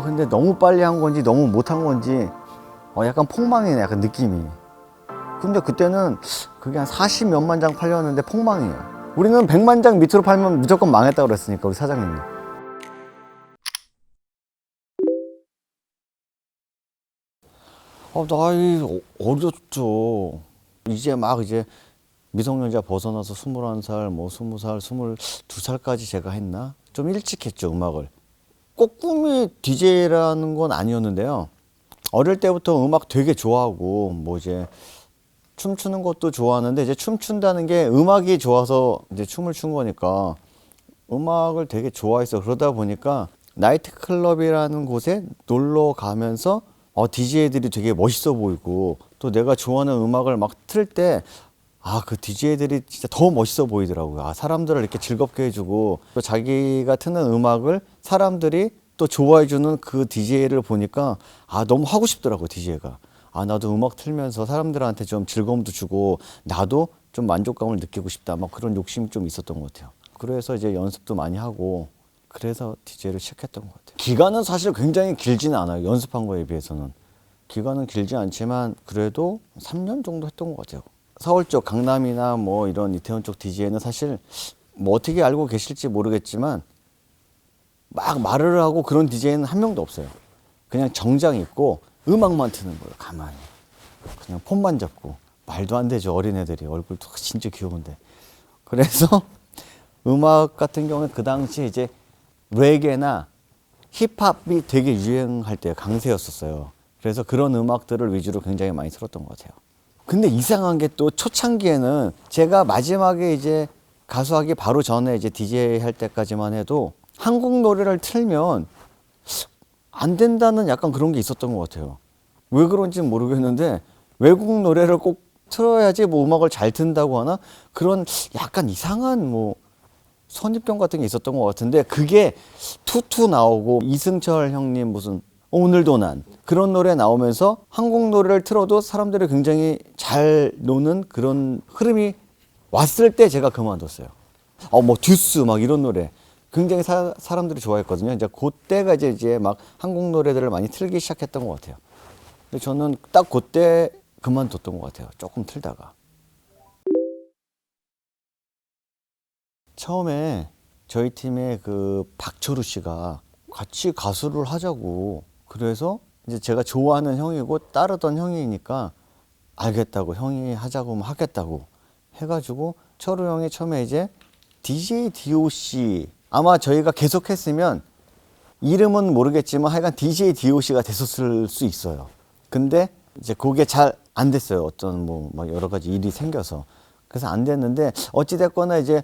근데 너무 빨리 한 건지 너무 못한 건지 약간 폭망이네, 약간 느낌이. 근데 그때는 그게 한 40 몇만 장 팔렸는데 폭망이에요. 우리는 100만 장 밑으로 팔면 무조건 망했다고 그랬으니까, 우리 사장님이. 나이 어렸죠. 이제 막 이제 미성년자 벗어나서 21살, 뭐 20살, 22살까지 제가 했나? 좀 일찍 했죠, 음악을. 꼭 꿈이 DJ라는 건 아니었는데요. 어릴 때부터 음악 되게 좋아하고, 뭐 이제 춤추는 것도 좋아하는데, 이제 춤춘다는 게 음악이 좋아서 이제 춤을 춘 거니까 음악을 되게 좋아해서, 그러다 보니까 나이트클럽이라는 곳에 놀러 가면서 DJ들이 되게 멋있어 보이고, 또 내가 좋아하는 음악을 막 틀 때 그 DJ들이 진짜 더 멋있어 보이더라고요. 사람들을 이렇게 즐겁게 해주고, 또 자기가 트는 음악을 사람들이 또 좋아해주는 그 DJ를 보니까 너무 하고 싶더라고요, DJ가. 나도 음악 틀면서 사람들한테 좀 즐거움도 주고 나도 좀 만족감을 느끼고 싶다, 막 그런 욕심이 좀 있었던 것 같아요. 그래서 이제 연습도 많이 하고, 그래서 DJ를 시작했던 것 같아요. 기간은 사실 굉장히 길지는 않아요, 연습한 거에 비해서는. 기간은 길지 않지만 그래도 3년 정도 했던 것 같아요. 서울 쪽 강남이나 뭐 이런 이태원 쪽 DJ는 사실 뭐 어떻게 알고 계실지 모르겠지만 막 말을 하고 그런 DJ는 한 명도 없어요. 그냥 정장 입고 음악만 트는 거예요, 가만히. 그냥 폰만 잡고. 말도 안 되죠, 어린애들이. 얼굴도 진짜 귀여운데. 그래서 음악 같은 경우는 그 당시 이제 레게나 힙합이 되게 유행할 때 강세였었어요. 그래서 그런 음악들을 위주로 굉장히 많이 들었던 것 같아요. 근데 이상한 게, 또 초창기에는 제가 마지막에 이제 가수하기 바로 전에 이제 DJ 할 때까지만 해도 한국 노래를 틀면 안 된다는 약간 그런 게 있었던 것 같아요. 왜 그런지는 모르겠는데 외국 노래를 꼭 틀어야지 뭐 음악을 잘 튼다고 하나? 그런 약간 이상한 뭐 선입견 같은 게 있었던 것 같은데, 그게 투투 나오고 이승철 형님 무슨 오늘도 난 그런 노래 나오면서 한국 노래를 틀어도 사람들이 굉장히 잘 노는 그런 흐름이 왔을 때 제가 그만뒀어요. 뭐 듀스 막 이런 노래 굉장히 사람들이 좋아했거든요. 이제 그때가 이제 막 한국 노래들을 많이 틀기 시작했던 것 같아요. 근데 저는 딱 그때 그만뒀던 것 같아요, 조금 틀다가. 처음에 저희 팀에 그 박철우 씨가 같이 가수를 하자고, 그래서 이제 제가 좋아하는 형이고 따르던 형이니까 알겠다고, 형이 하자고 하면 하겠다고 해가지고, 철우 형이 처음에 이제 DJ DOC, 아마 저희가 계속했으면 이름은 모르겠지만 하여간 DJ DOC가 됐었을 수 있어요. 근데 이제 그게 잘 안 됐어요. 어떤 뭐 막 여러 가지 일이 생겨서. 그래서 안 됐는데, 어찌 됐거나 이제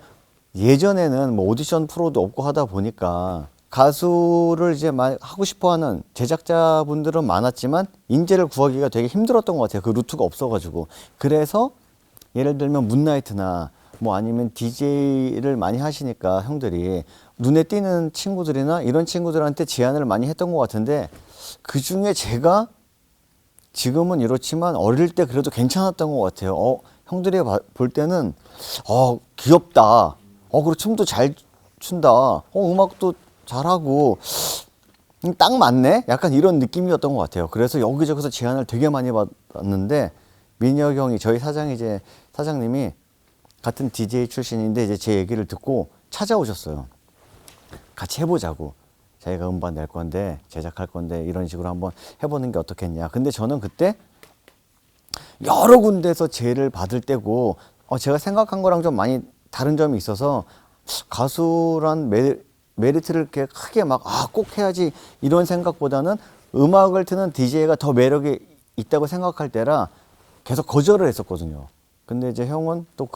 예전에는 뭐 오디션 프로도 없고 하다 보니까 가수를 이제 하고 싶어 하는 제작자분들은 많았지만 인재를 구하기가 되게 힘들었던 것 같아요. 그 루트가 없어가지고. 그래서 예를 들면 문나이트나 뭐 아니면 DJ를 많이 하시니까 형들이 눈에 띄는 친구들이나 이런 친구들한테 제안을 많이 했던 것 같은데, 그 중에 제가 지금은 이렇지만 어릴 때 그래도 괜찮았던 것 같아요. 형들이 볼 때는 귀엽다. 그리고 춤도 잘 춘다. 음악도 잘하고 딱 맞네? 약간 이런 느낌이었던 것 같아요. 그래서 여기저기서 제안을 되게 많이 받았는데, 민혁 형이, 저희 사장님이 같은 DJ 출신인데 이제 제 얘기를 듣고 찾아오셨어요. 같이 해보자고. 자기가 음반 낼 건데, 제작할 건데, 이런 식으로 한번 해보는 게 어떻겠냐. 근데 저는 그때 여러 군데서 제의를 받을 때고, 제가 생각한 거랑 좀 많이 다른 점이 있어서, 가수란 메리트를 이렇게 크게 막 꼭 해야지 이런 생각보다는 음악을 트는 DJ가 더 매력이 있다고 생각할 때라 계속 거절을 했었거든요. 근데 이제 형은 또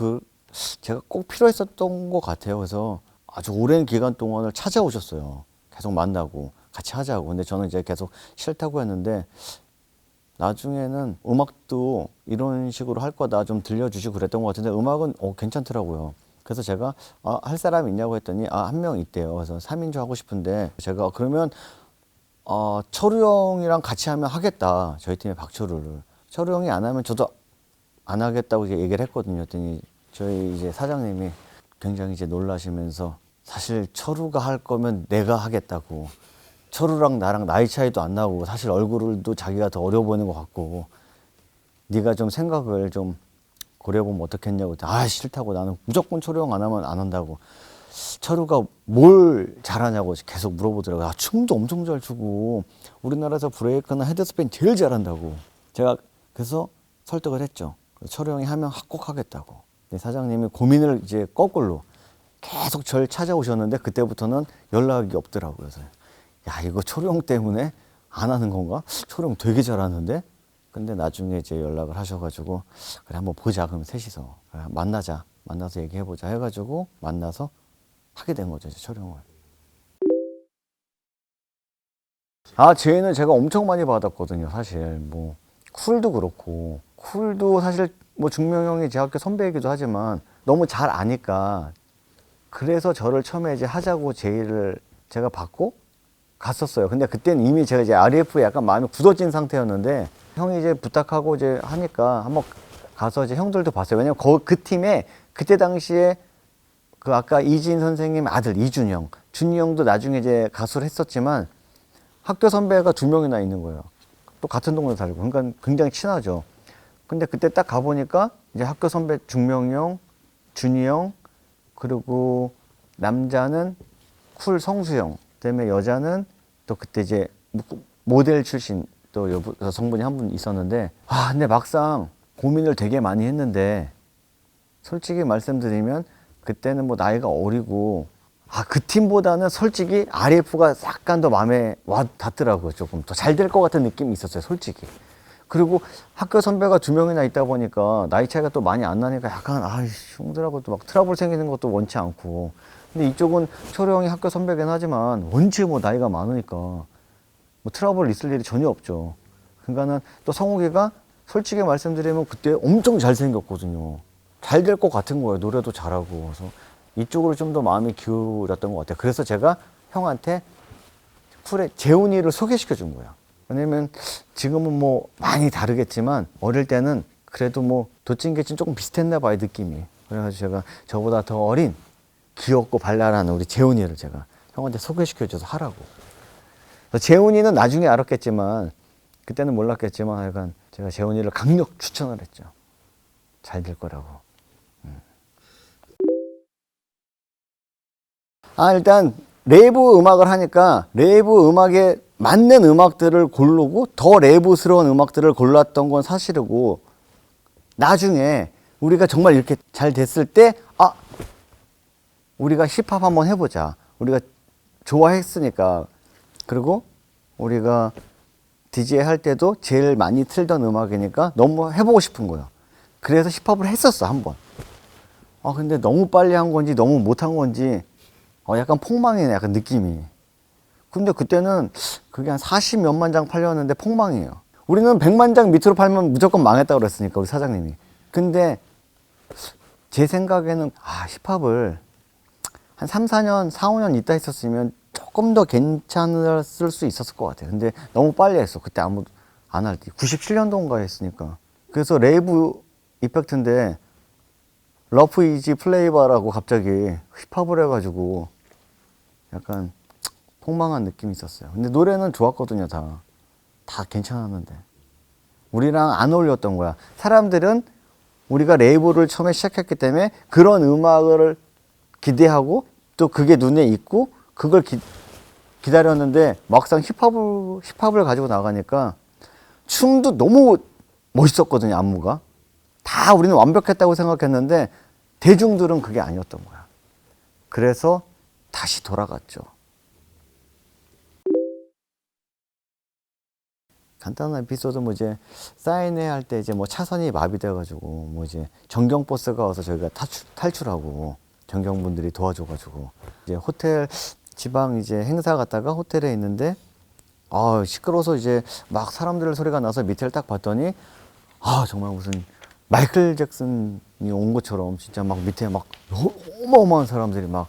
제가 꼭 필요했었던 것 같아요. 그래서 아주 오랜 기간 동안을 찾아오셨어요. 계속 만나고 같이 하자고. 근데 저는 이제 계속 싫다고 했는데, 나중에는 음악도 이런 식으로 할 거다 좀 들려주시고 그랬던 것 같은데, 음악은 괜찮더라고요. 그래서 제가 할 사람 있냐고 했더니 한 명 있대요. 그래서 3인조 하고 싶은데, 제가 그러면 철우 형이랑 같이 하면 하겠다. 저희 팀의 박철우를. 철우 형이 안 하면 저도 안 하겠다고 얘기를 했거든요. 했더니 저희 이제 사장님이 굉장히 이제 놀라시면서, 사실 철우가 할 거면 내가 하겠다고. 철우랑 나랑 나이 차이도 안 나고 사실 얼굴도 자기가 더 어려 보이는 것 같고 네가 좀 생각을 좀 고려해보면 어떻겠냐고. 아 싫다고. 나는 무조건 철우 형 안 하면 안 한다고. 철우가 뭘 잘하냐고 계속 물어보더라고요. 아, 춤도 엄청 잘 추고 우리나라에서 브레이크나 헤드스핀 제일 잘한다고. 제가 그래서 설득을 했죠. 철우 형이 하면 꼭 하겠다고. 사장님이 고민을 이제 거꾸로 계속 절 찾아오셨는데 그때부터는 연락이 없더라고요. 그래서 야 이거 철우 형 때문에 안 하는 건가? 철우 형 되게 잘하는데. 근데 나중에 이제 연락을 하셔가지고 그래 한번 보자. 그럼 셋이서 그래, 만나서 얘기해보자 해가지고 만나서 하게 된 거죠, 이제 촬영을. 아, 제의는 제가 엄청 많이 받았거든요, 사실. 뭐 쿨도 그렇고, 쿨도 사실 뭐 중명형이 제 학교 선배이기도 하지만 너무 잘 아니까 그래서 저를 처음에 이제 하자고 제의를 제가 받고 갔었어요. 근데 그때는 이미 제가 이제 RF에 약간 마음이 굳어진 상태였는데 형이 이제 부탁하고 이제 하니까 한번 가서 이제 형들도 봤어요. 왜냐면 그 팀에 그때 당시에 그 아까 이진 선생님 아들 이준영, 준이 형도 나중에 이제 가수를 했었지만 학교 선배가 2명이나 있는 거예요. 또 같은 동네 살고. 그러니까 굉장히 친하죠. 근데 그때 딱 가보니까 이제 학교 선배 중명이 형, 준이 형, 그리고 남자는 쿨 성수 형, 그다음에 여자는 또 그때 이제 모델 출신 또 여성분이 한 분 있었는데, 아, 근데 막상 고민을 되게 많이 했는데 솔직히 말씀드리면 그때는 뭐 나이가 어리고 그 팀보다는 솔직히 RF가 약간 더 마음에 와 닿더라고요. 조금 더 잘 될 것 같은 느낌이 있었어요, 솔직히. 그리고 학교 선배가 2명이나 있다 보니까 나이 차이가 또 많이 안 나니까 약간 형들하고 또 막 트러블 생기는 것도 원치 않고. 근데 이쪽은 철우 형이 학교 선배긴 하지만 원체 뭐 나이가 많으니까 뭐 트러블 있을 일이 전혀 없죠. 그러니까는 또 성욱이가 솔직히 말씀드리면 그때 엄청 잘생겼거든요. 잘 될 것 같은 거예요. 노래도 잘하고. 그래서 이쪽으로 좀 더 마음이 기울었던 것 같아요. 그래서 제가 형한테 쿨의 재훈이를 소개시켜 준 거예요. 왜냐면 지금은 뭐 많이 다르겠지만 어릴 때는 그래도 뭐 도찐개찐 조금 비슷했나 봐요, 느낌이. 그래가지고 제가 저보다 더 어린 귀엽고 발랄한 우리 재훈이를 제가 형한테 소개시켜 줘서 하라고. 재훈이는 나중에 알았겠지만 그때는 몰랐겠지만 약간 제가 재훈이를 강력 추천을 했죠. 잘 될 거라고. 일단 랩 음악을 하니까 랩 음악에 맞는 음악들을 고르고 더 랩스러운 음악들을 골랐던 건 사실이고, 나중에 우리가 정말 이렇게 잘 됐을 때 우리가 힙합 한번 해보자. 우리가 좋아했으니까. 그리고 우리가 DJ 할 때도 제일 많이 틀던 음악이니까 너무 해보고 싶은 거예요. 그래서 힙합을 했었어, 한번. 근데 너무 빨리 한 건지 너무 못한 건지 약간 폭망이네, 약간 느낌이. 근데 그때는 그게 한 40 몇만 장 팔렸는데 폭망이에요. 우리는 100만 장 밑으로 팔면 무조건 망했다고 그랬으니까, 우리 사장님이. 근데 제 생각에는 힙합을 한 3, 4년, 4, 5년 있다 했었으면 조금 더 괜찮았을 수 있었을 것 같아요. 근데 너무 빨리 했어. 그때 아무도 안 할 때. 97년도인가 했으니까. 그래서 레이브 이펙트인데 러프 이지 플레이바라고 갑자기 힙합을 해가지고 약간 폭망한 느낌이 있었어요. 근데 노래는 좋았거든요, 다 괜찮았는데. 우리랑 안 어울렸던 거야. 사람들은 우리가 레이블을 처음에 시작했기 때문에 그런 음악을 기대하고 또 그게 눈에 익고 그걸 기다렸는데 막상 힙합을 가지고 나가니까 춤도 너무 멋있었거든요, 안무가. 다 우리는 완벽했다고 생각했는데 대중들은 그게 아니었던 거야. 그래서 다시 돌아갔죠. 간단한 에피소드 뭐 이제 사인회 할 때 이제 뭐 차선이 마비돼가지고 뭐 이제 전경 버스가 와서 저희가 탈출하고 전경분들이 도와줘가지고 이제 호텔 지방 이제 행사 갔다가 호텔에 있는데 시끄러워서 이제 막 사람들 소리가 나서 밑에를 딱 봤더니 정말 무슨 마이클 잭슨이 온 것처럼 진짜 막 밑에 막 어마어마한 사람들이 막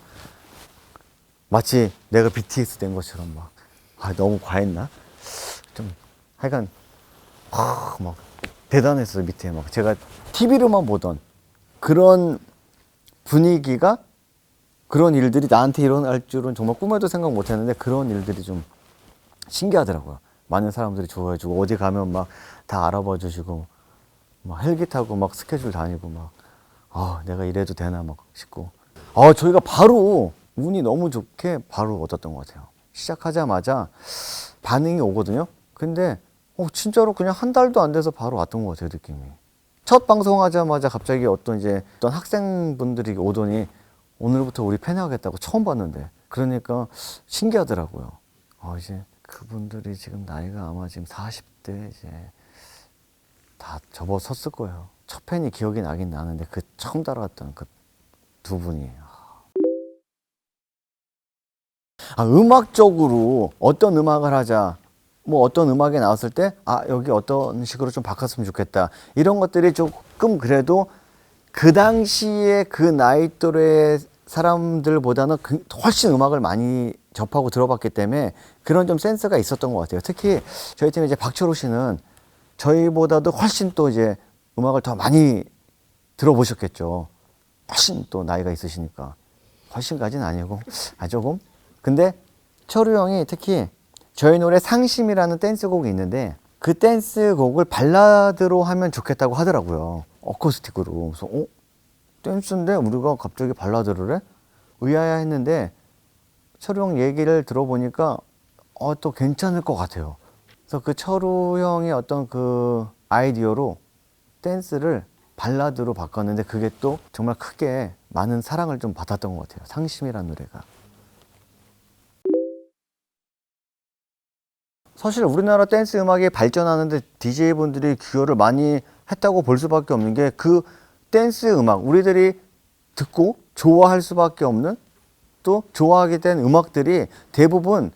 마치 내가 BTS 된 것처럼 막 너무 과했나? 좀 하여간 막 대단했어요. 밑에 막 제가 TV로만 보던 그런 분위기가, 그런 일들이 나한테 일어날 줄은 정말 꿈에도 생각 못 했는데 그런 일들이 좀 신기하더라고요. 많은 사람들이 좋아해주고 어디 가면 막 다 알아봐 주시고 막 헬기 타고 막 스케줄 다니고 막 내가 이래도 되나 막 싶고 저희가 바로 운이 너무 좋게 바로 얻었던 것 같아요. 시작하자마자 반응이 오거든요. 근데 진짜로 그냥 한 달도 안 돼서 바로 왔던 것 같아요, 느낌이. 첫 방송하자마자 갑자기 어떤 학생분들이 오더니 오늘부터 우리 팬하겠다고 처음 봤는데 그러니까 신기하더라고요. 이제 그분들이 지금 나이가 아마 지금 40대 이제 다 접어섰을 거예요. 첫 팬이 기억이 나긴 나는데 그 처음 따라왔던 그 두 분이. 음악적으로 어떤 음악을 하자. 뭐 어떤 음악이 나왔을 때 여기 어떤 식으로 좀 바꿨으면 좋겠다. 이런 것들이 조금 그래도 그 당시에 그 나이 또래 사람들보다는 훨씬 음악을 많이 접하고 들어봤기 때문에 그런 좀 센스가 있었던 것 같아요. 특히 저희 팀에 이제 박철호 씨는 저희보다도 훨씬 또 이제 음악을 더 많이 들어보셨겠죠. 훨씬 또 나이가 있으시니까. 훨씬까지는 아니고 조금. 근데 철우 형이 특히 저희 노래 상심이라는 댄스곡이 있는데 그 댄스곡을 발라드로 하면 좋겠다고 하더라고요. 어쿠스틱으로. 그래서 댄스인데 우리가 갑자기 발라드를 해? 의아야 했는데 철우 형 얘기를 들어보니까 또 괜찮을 것 같아요. 그래서 그 철우 형의 어떤 그 아이디어로 댄스를 발라드로 바꿨는데 그게 또 정말 크게 많은 사랑을 좀 받았던 것 같아요. 상심이라는 노래가. 사실 우리나라 댄스 음악이 발전하는데 DJ분들이 기여를 많이 했다고 볼 수밖에 없는 게 그 댄스 음악, 우리들이 듣고 좋아할 수밖에 없는 또 좋아하게 된 음악들이 대부분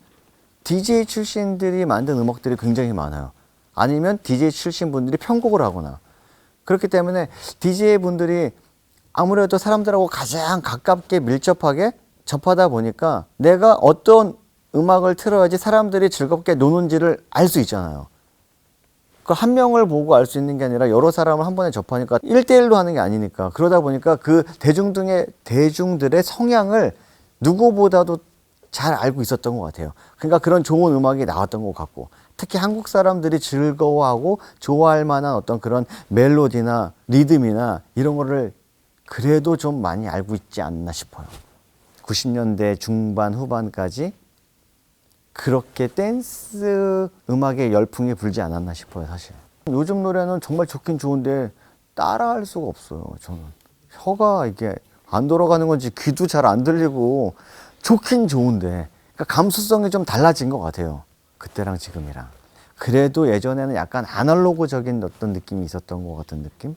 DJ 출신들이 만든 음악들이 굉장히 많아요. 아니면 DJ 출신 분들이 편곡을 하거나. 그렇기 때문에 DJ 분들이 아무래도 사람들하고 가장 가깝게 밀접하게 접하다 보니까 내가 어떤 음악을 틀어야지 사람들이 즐겁게 노는지를 알 수 있잖아요. 그 한 명을 보고 알 수 있는 게 아니라 여러 사람을 한 번에 접하니까 1대1로 하는 게 아니니까 그러다 보니까 그 대중들의 성향을 누구보다도 잘 알고 있었던 것 같아요. 그러니까 그런 좋은 음악이 나왔던 것 같고 특히 한국 사람들이 즐거워하고 좋아할 만한 어떤 그런 멜로디나 리듬이나 이런 거를 그래도 좀 많이 알고 있지 않나 싶어요. 90년대 중반 후반까지 그렇게 댄스 음악에 열풍이 불지 않았나 싶어요, 사실. 요즘 노래는 정말 좋긴 좋은데 따라할 수가 없어요, 저는. 혀가 이게 안 돌아가는 건지 귀도 잘 안 들리고 좋긴 좋은데 그러니까 감수성이 좀 달라진 것 같아요. 그때랑 지금이랑. 그래도 예전에는 약간 아날로그적인 어떤 느낌이 있었던 것 같은 느낌?